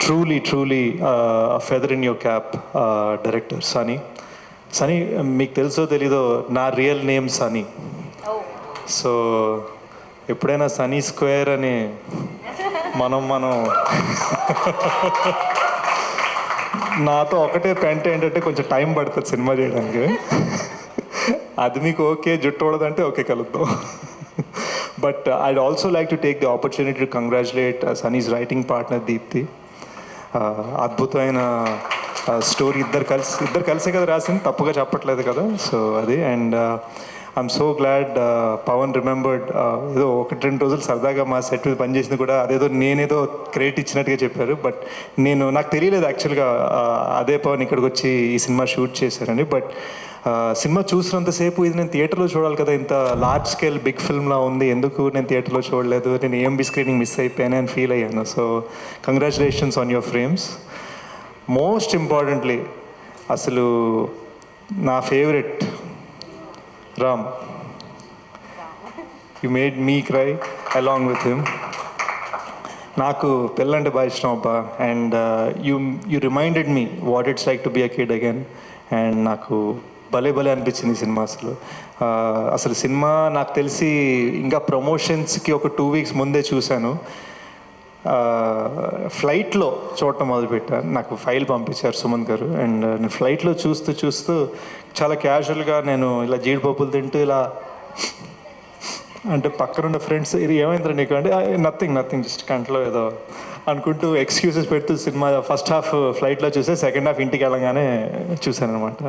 truly a feather in your cap, director Sunny. Sunny, మీకు తెలుసో తెలీదో నా రియల్ నేమ్ సనీ. సో ఎప్పుడైనా సనీ స్క్వేర్ అని మనం నాతో ఒకటే పెంట ఏంటంటే కొంచెం టైం పడుతుంది సినిమా చేయడానికి. అది మీకు ఓకే, జుట్టు ఉండదంటే ఓకే, కలుద్దాం. But I'd also like to take the opportunity to congratulate Sunny's writing partner Deepti. అద్భుతమైన స్టోరీ, ఇద్దరు కలిసే కదా రాసింది, తప్పుగా చెప్పట్లేదు కదా. సో అది, and I'm so glad Pavan remembered. ఏదో 1-2 రోజులు సరదాగా మా సెట్ మీద పనిచేసింది కూడా అదేదో నేనేదో క్రెడిట్ ఇచ్చినట్టుగా చెప్పారు. బట్ నాకు తెలియలేదు యాక్చువల్గా అదే పవన్ ఇక్కడికి వచ్చి ఈ సినిమా షూట్ చేశారని. బట్ సినిమా చూసినంతసేపు ఇది నేను థియేటర్లో చూడాలి కదా, ఇంత లార్జ్ స్కేల్ బిగ్ ఫిల్మ్లా ఉంది, ఎందుకు నేను థియేటర్లో చూడలేదు, నేను ఏఎంబి స్క్రీనింగ్ మిస్ అయిపోయాను అని ఫీల్ అయ్యాను. So congratulations on your frames. Most importantly అసలు నా favourite Ram, you made me cry along with him. నాకు పిల్లంటే బాగా ఇష్టం అబ్బా, and you reminded me what it's like to be a kid again. And నాకు భలే అనిపించింది ఈ సినిమా. అసలు సినిమా నాకు తెలిసి ఇంకా ప్రమోషన్స్కి ఒక 2 weeks ముందే చూశాను. ఫ్లైట్లో చూడటం మొదలుపెట్టాను, నాకు ఫైల్ పంపించారు సుమంత్ గారు. అండ్ నేను ఫ్లైట్లో చూస్తూ చాలా క్యాజువల్గా నేను ఇలా జీడిపప్పులు తింటూ ఇలా అంటే పక్కనున్న ఫ్రెండ్స్ ఇది ఏమైందిరా నీకు అంటే నథింగ్ జస్ట్ కంట్లో ఏదో అనుకుంటూ ఎక్స్క్యూజెస్ పెడుతూ సినిమా ఫస్ట్ హాఫ్ ఫ్లైట్లో చూస్తే సెకండ్ హాఫ్ ఇంటికి వెళ్ళగానే చూశాను అనమాట.